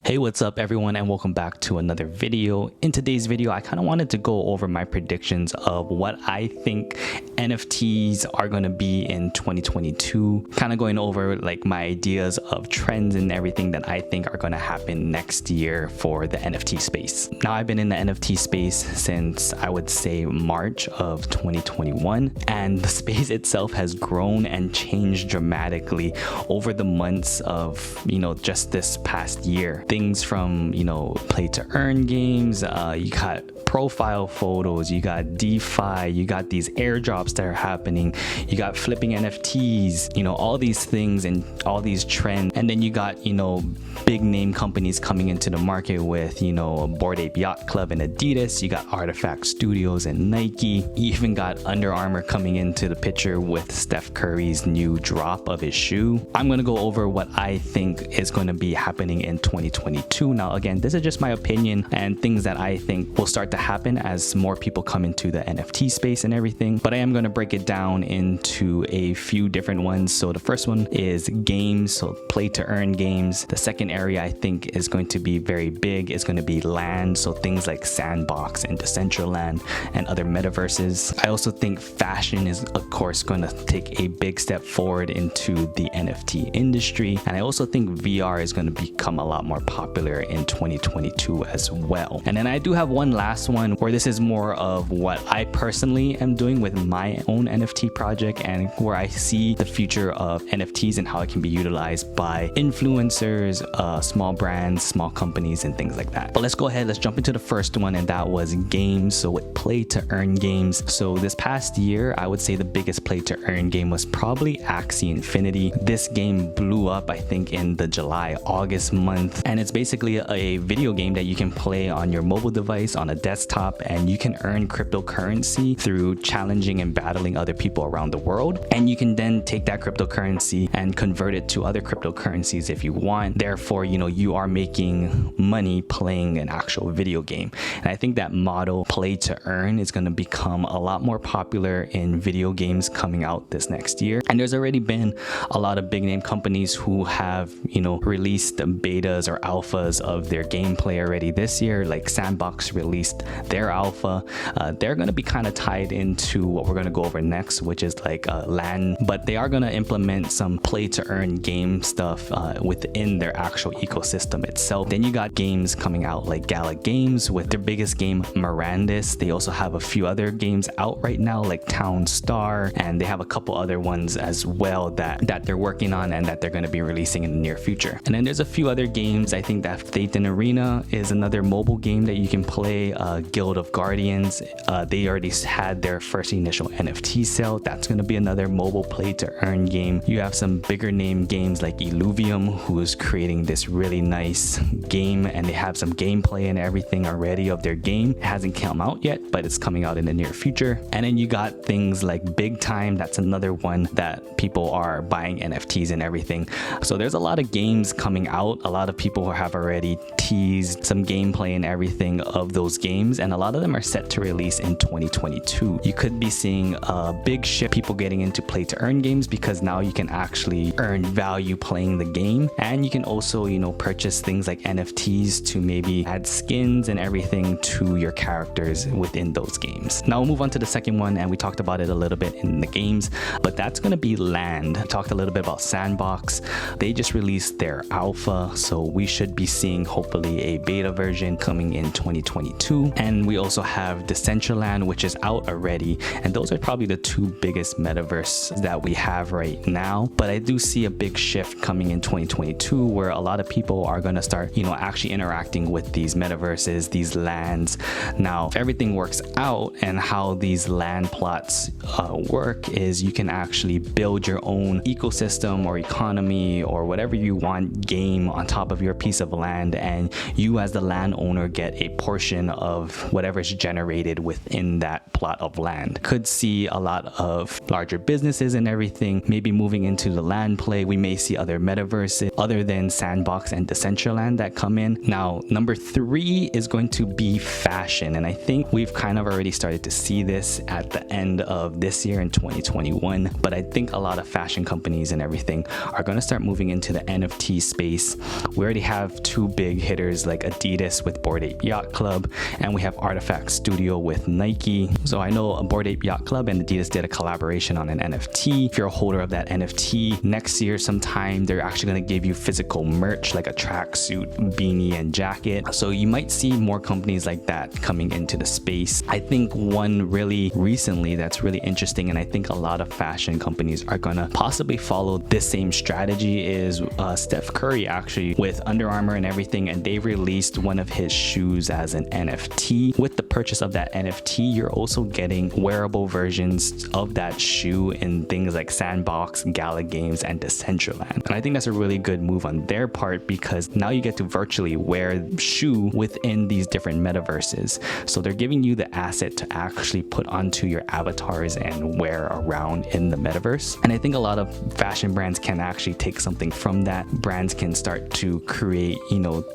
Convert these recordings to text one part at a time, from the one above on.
Hey, what's up everyone, and welcome back to another video. In today's video, I kind of wanted to go over my predictions of what I think NFTs are going to be in 2022, kind of going over like my ideas of trends and everything that I think are going to happen next year for the NFT space. Now, I've been in the NFT space since I would say March of 2021, and the space itself has grown and changed dramatically over the months of, just this past year. Things from, play to earn games, you got profile photos, you got DeFi, you got these airdrops that are happening, you got flipping NFTs, all these things and all these trends. And then you got, big name companies coming into the market with, Bored Ape Yacht Club and Adidas. You got Artifact Studios and Nike. You even got Under Armour coming into the picture with Steph Curry's new drop of his shoe. I'm going to go over what I think is going to be happening in 2022. Now, again, this is just my opinion and things that I think will start to happen as more people come into the NFT space and everything. But I am going to break it down into a few different ones. So the first one is games, so play to earn games. The second area I think is going to be very big is going to be land, so things like Sandbox and Decentraland and other metaverses. I also think fashion is of course going to take a big step forward into the NFT industry, and I also think VR is going to become a lot more popular in 2022 as well. And then I do have one last one where this is more of what I personally am doing with my own NFT project and where I see the future of NFTs and how it can be utilized by influencers, small brands, small companies, and things like that. But let's go ahead, let's jump into the first one, and that was games. So with play to earn games, so this past year I would say the biggest play to earn game was probably Axie Infinity. This game blew up I think in the July-August month, and it's basically a video game that you can play on your mobile device on a desktop, and you can earn cryptocurrency through challenging and battling other people around the world, and you can then take that cryptocurrency and convert it to other cryptocurrencies if you want. Therefore, you are making money playing an actual video game. And I think that model, play to earn, is going to become a lot more popular in video games coming out this next year. And there's already been a lot of big name companies who have released betas or alphas of their gameplay already this year. Like Sandbox released their alpha. They're going to be kind of tied into what we're going to go over next, which is like LAN, but they are going to implement some play to earn game stuff within their actual ecosystem itself. Then you got games coming out like Gala Games with their biggest game Mirandus. They also have a few other games out right now like Town Star, and they have a couple other ones as well that they're working on and that they're going to be releasing in the near future. And then there's a few other games. I think that Phaeton Arena is another mobile game that you can play. Guild of Guardians, they already had their first initial NFT sale. That's going to be another mobile play to earn game. You have some bigger name games like Illuvium, who is creating this really nice game, and they have some gameplay and everything already of their game. It hasn't come out yet, but it's coming out in the near future. And then you got things like Big Time. That's another one that people are buying NFTs and everything. So there's a lot of games coming out. A lot of people have already teased some gameplay and everything of those games, and a lot of them are set to release in 2022. You could be seeing a big shift, people getting into play to earn games, because now you can actually earn value playing the game, and you can also purchase things like NFTs to maybe add skins and everything to your characters within those games. Now we'll move on to the second one, and we talked about it a little bit in the games, but that's going to be land. I talked a little bit about Sandbox. They just released their alpha, so we should be seeing hopefully a beta version coming in 2022. And we also have Decentraland, which is out already, and those are probably the two biggest metaverse that we have right now. But I do see a big shift coming in 2022 where a lot of people are going to start actually interacting with these metaverses, these lands. Now, if everything works out and how these land plots work is you can actually build your own ecosystem or economy or whatever you want game on top of your piece of land, and you as the landowner get a portion of whatever is generated within that plot of land. Could see a lot of larger businesses and everything maybe moving into the land play. We may see other metaverses other than Sandbox and Decentraland that come in. Now, number 3 is going to be fashion, and I think we've kind of already started to see this at the end of this year in 2021, but I think a lot of fashion companies and everything are going to start moving into the NFT space. We already have 2 big hitters writers like Adidas with Bored Ape Yacht Club, and we have Artifact Studio with Nike. So I know Bored Ape Yacht Club and Adidas did a collaboration on an NFT. If you're a holder of that NFT, next year sometime they're actually going to give you physical merch like a tracksuit, beanie, and jacket. So you might see more companies like that coming into the space. I think one really recently that's really interesting, and I think a lot of fashion companies are going to possibly follow this same strategy, is Steph Curry actually with Under Armour and everything, and they released one of his shoes as an NFT. With the purchase of that NFT, you're also getting wearable versions of that shoe in things like Sandbox, Gala Games, and Decentraland. And I think that's a really good move on their part, because now you get to virtually wear the shoe within these different metaverses. So they're giving you the asset to actually put onto your avatars and wear around in the metaverse. And I think a lot of fashion brands can actually take something from that. Brands can start to create,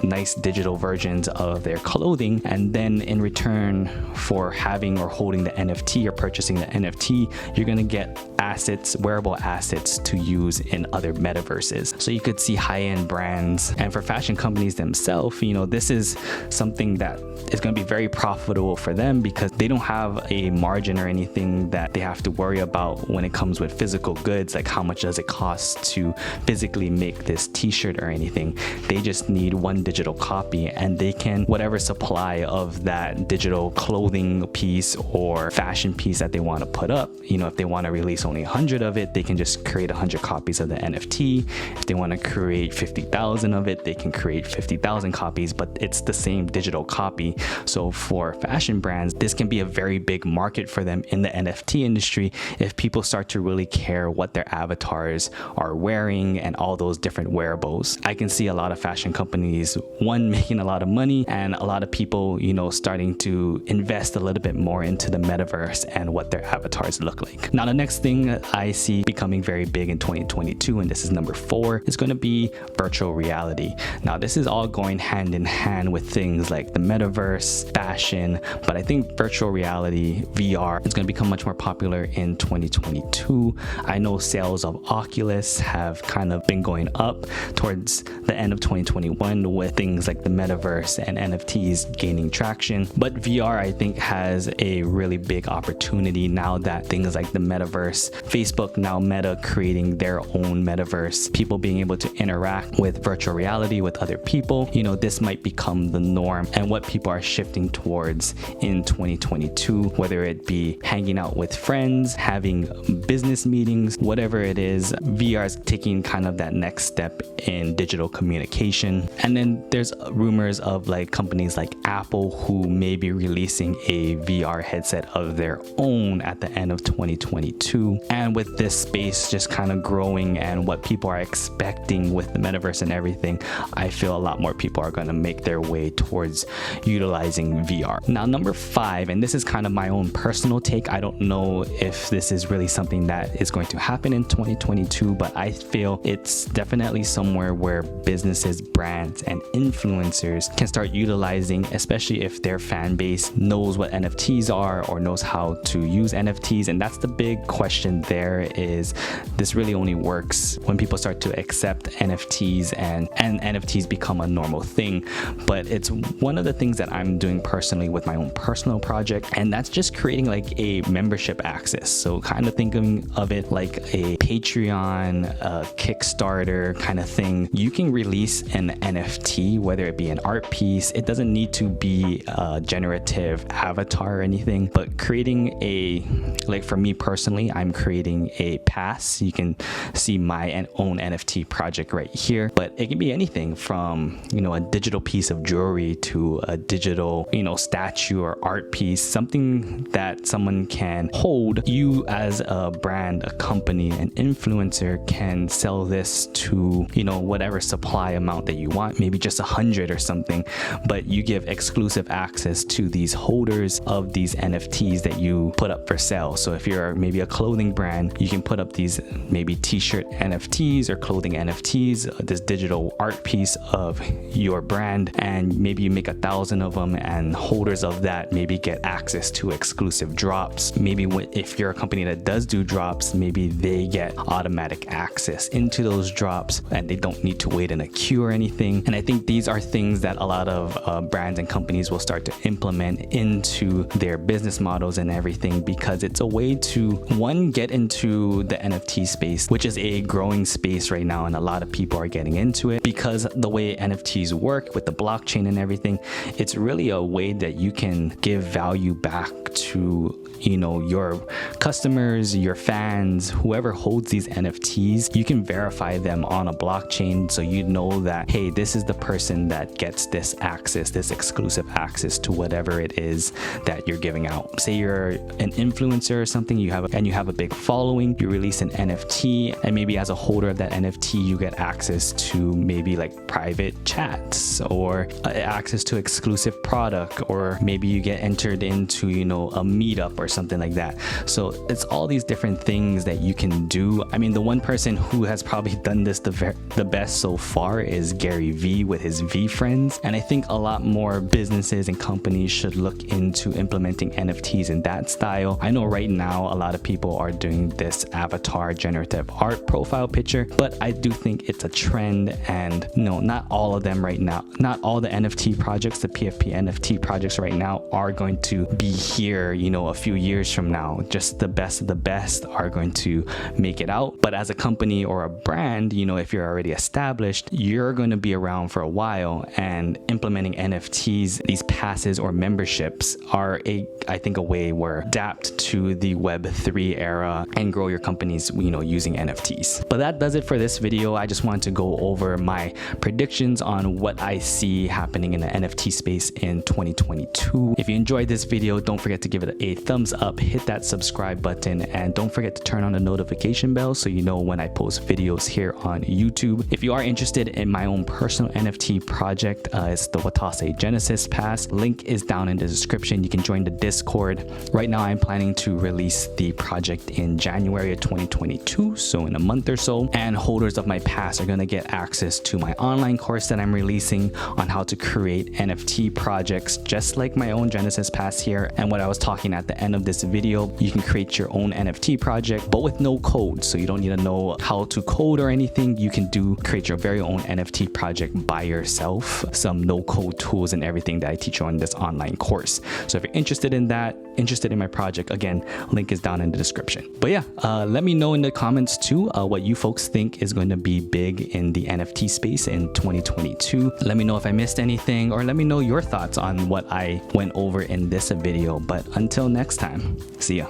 nice digital versions of their clothing, and then in return for having or holding the NFT or purchasing the NFT, you're going to get assets, wearable assets to use in other metaverses. So you could see high-end brands, and for fashion companies themselves, this is something that is going to be very profitable for them, because they don't have a margin or anything that they have to worry about when it comes with physical goods, like how much does it cost to physically make this t-shirt or anything. They just need one digital copy, and they can, whatever supply of that digital clothing piece or fashion piece that they want to put up, if they want to release only 100 of it, they can just create 100 copies of the NFT. If they want to create 50,000 of it, they can create 50,000 copies, but it's the same digital copy. So for fashion brands, this can be a very big market for them in the NFT industry if people start to really care what their avatars are wearing and all those different wearables. I can see a lot of fashion companies, one, making a lot of money, and a lot of people, starting to invest a little bit more into the metaverse and what their avatars look like. Now, the next thing I see becoming very big in 2022, and this is number 4, is going to be virtual reality. Now, this is all going hand in hand with things like the metaverse, fashion, but I think virtual reality, VR, is going to become much more popular in 2022. I know sales of Oculus have kind of been going up towards the end of 2021 with things like the metaverse and NFTs gaining traction, but VR, I think, has a really big opportunity now that things like the metaverse, Facebook, now Meta, creating their own metaverse, people being able to interact with virtual reality with other people, this might become the norm and what people are shifting towards in 2022, whether it be hanging out with friends, having business meetings, whatever it is. VR is taking kind of that next step in digital communication. And then there's rumors of like companies like Apple who may be releasing a VR headset of their own at the end of 2022. And with this space just kind of growing and what people are expecting with the metaverse and everything, I feel a lot more people are going to make their way towards utilizing VR. Now, number 5, and this is kind of my own personal take. I don't know if this is really something that is going to happen in 2022, but I feel it's definitely somewhere where businesses, brands, and influencers can start utilizing, especially if their fan base knows what NFTs are or knows how to use NFTs. And that's the big question there, is this really only works when people start to accept NFTs and NFTs become a normal thing. But it's one of the things that I'm doing personally with my own personal project, and that's just creating like a membership access. So kind of thinking of it like a Patreon, a Kickstarter kind of thing. You can release an NFT, whether it be an art piece. It doesn't need to be a generative avatar or anything, but creating like for me personally, I'm creating a pass. You can see my own NFT project right here, but it can be anything from, a digital piece of jewelry to a digital, statue or art piece, something that someone can hold. You as a brand, a company, an influencer can sell this to, whatever supply amount that you want, maybe just 100 or something, but you give exclusive access to these holders of these NFTs that you put up for sale. So if you're maybe a clothing brand, you can put up these maybe t-shirt NFTs or clothing NFTs, this digital art piece of your brand, and maybe you make 1,000 of them, and holders of that maybe get access to exclusive drops. Maybe if you're a company that does do drops, maybe they get automatic access into those drops and they don't need to wait in a queue or anything. And I think these are things that a lot of brands and companies will start to implement into their business models and everything, because it's a way to, one, get into the NFT space, which is a growing space right now, and a lot of people are getting into it because the way NFTs work with the blockchain and everything, it's really a way that you can give value back to, you know, your customers, your fans, whoever holds these NFTs. You can verify them on a blockchain, so you know that, hey, this is the person that gets this access, this exclusive access to whatever it is that you're giving out. Say you're an influencer or something, you have a big following, you release an NFT, and maybe as a holder of that NFT, you get access to maybe like private chats or access to exclusive product, or maybe you get entered into, you know, a meetup or something like that. So it's all these different things that you can do. I mean, the one person who has probably done this the best so far is Gary Vee with his VeeFriends, and I think a lot more businesses and companies should look into implementing NFTs in that style. I know right now a lot of people are doing this avatar generative art profile picture, but I do think it's a trend, and no, not all of them right now, not all the NFT projects, the PFP NFT projects right now are going to be here, you know, a few years from now. Just the best of the best are going to make it out. But as a company or a brand, you know, if you're already established, you're going to be around for a while, and implementing NFTs, these passes or memberships, are I think a way where adapt to the Web3 era and grow your companies, you know, using NFTs. But that does it for this video. I just wanted to go over my predictions on what I see happening in the NFT space in 2022. If you enjoyed this video, don't forget to give it a thumbs up, hit that subscribe button, and don't forget to turn on the notification bell so you know when I post videos here on YouTube. If you are interested in my own personal NFT project, it's the Watase Genesis Pass. Link is down in the description. You can join the Discord. Right now I'm planning to release the project in January of 2022, so in a month or so, and holders of my pass are going to get access to my online course that I'm releasing on how to create NFT projects, just like my own Genesis Pass here. And what I was talking at the end of this video, you can create your own NFT project, but with no code, so you don't need to know how to code or anything. You can create your very own NFT project by yourself, some no code tools and everything that I teach you on this online course. So if you're interested in that, interested in my project, again, link is down in the description. But yeah, let me know in the comments too what you folks think is going to be big in the NFT space in 2022. Let me know if I missed anything, or let me know your thoughts on what I went over in this video. But until next time, see ya.